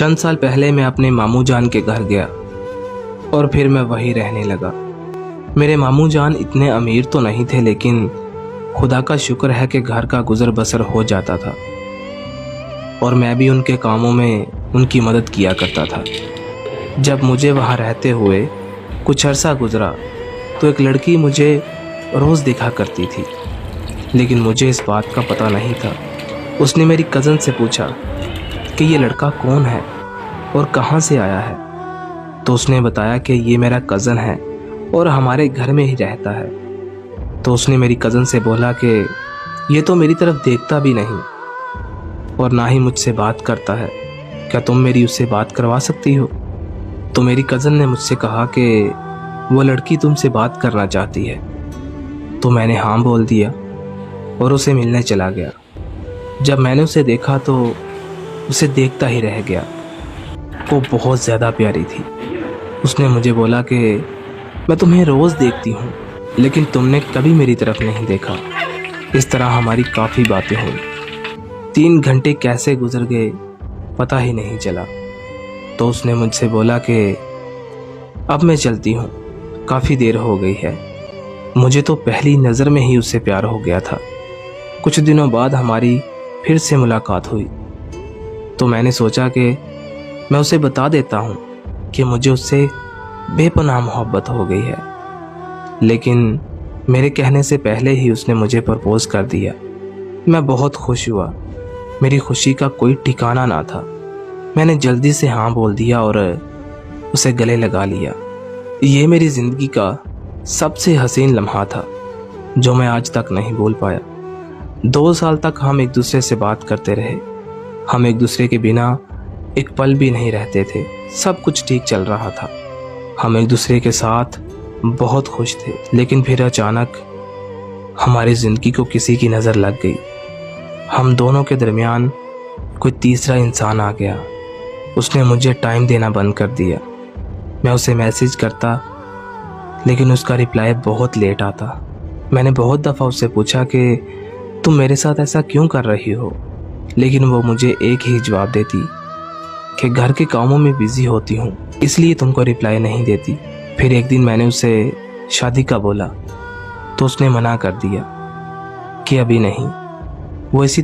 चंद साल पहले मैं अपने मामू जान के घर गया और फिर मैं वहीं रहने लगा। मेरे मामू जान इतने अमीर तो नहीं थे, लेकिन खुदा का शुक्र है कि घर का गुजर बसर हो जाता था और मैं भी उनके कामों में उनकी मदद किया करता था। जब मुझे वहाँ रहते हुए कुछ अरसा गुजरा तो एक लड़की मुझे रोज़ देखा करती थी, लेकिन मुझे इस बात का पता नहीं था। उसने मेरी कज़न से पूछा कि ये लड़का कौन है और कहाँ से आया है, तो उसने बताया कि ये मेरा कज़न है और हमारे घर में ही रहता है। तो उसने मेरी कज़न से बोला कि ये तो मेरी तरफ देखता भी नहीं और ना ही मुझसे बात करता है, क्या तुम मेरी उससे बात करवा सकती हो? तो मेरी कज़न ने मुझसे कहा कि वो लड़की तुमसे बात करना चाहती है। तो मैंने हाँ बोल दिया और उसे मिलने चला गया। जब मैंने उसे देखा तो उसे देखता ही रह गया। वो बहुत ज़्यादा प्यारी थी। उसने मुझे बोला कि मैं तुम्हें रोज़ देखती हूँ, लेकिन तुमने कभी मेरी तरफ नहीं देखा। इस तरह हमारी काफ़ी बातें हुई। 3 घंटे कैसे गुजर गए पता ही नहीं चला। तो उसने मुझसे बोला कि अब मैं चलती हूँ, काफ़ी देर हो गई है। मुझे तो पहली नज़र में ही उससे प्यार हो गया था। कुछ दिनों बाद हमारी फिर से मुलाकात हुई तो मैंने सोचा कि मैं उसे बता देता हूँ कि मुझे उससे बेपनाह मोहब्बत हो गई है, लेकिन मेरे कहने से पहले ही उसने मुझे प्रपोज़ कर दिया। मैं बहुत खुश हुआ। मेरी खुशी का कोई ठिकाना ना था। मैंने जल्दी से हाँ बोल दिया और उसे गले लगा लिया। ये मेरी ज़िंदगी का सबसे हसीन लम्हा था जो मैं आज तक नहीं भूल पाया। 2 साल तक हम एक दूसरे से बात करते रहे। हम एक दूसरे के बिना एक पल भी नहीं रहते थे। सब कुछ ठीक चल रहा था। हम एक दूसरे के साथ बहुत खुश थे, लेकिन फिर अचानक हमारी ज़िंदगी को किसी की नज़र लग गई। हम दोनों के दरमियान कोई तीसरा इंसान आ गया। उसने मुझे टाइम देना बंद कर दिया। मैं उसे मैसेज करता, लेकिन उसका रिप्लाई बहुत लेट आता। मैंने बहुत दफ़ा उससे पूछा कि तुम मेरे साथ ऐसा क्यों कर रही हो, लेकिन वो मुझे एक ही जवाब देती कि घर के कामों में बिज़ी होती हूँ, इसलिए तुमको रिप्लाई नहीं देती। फिर एक दिन मैंने उसे शादी का बोला तो उसने मना कर दिया कि अभी नहीं। वो इसी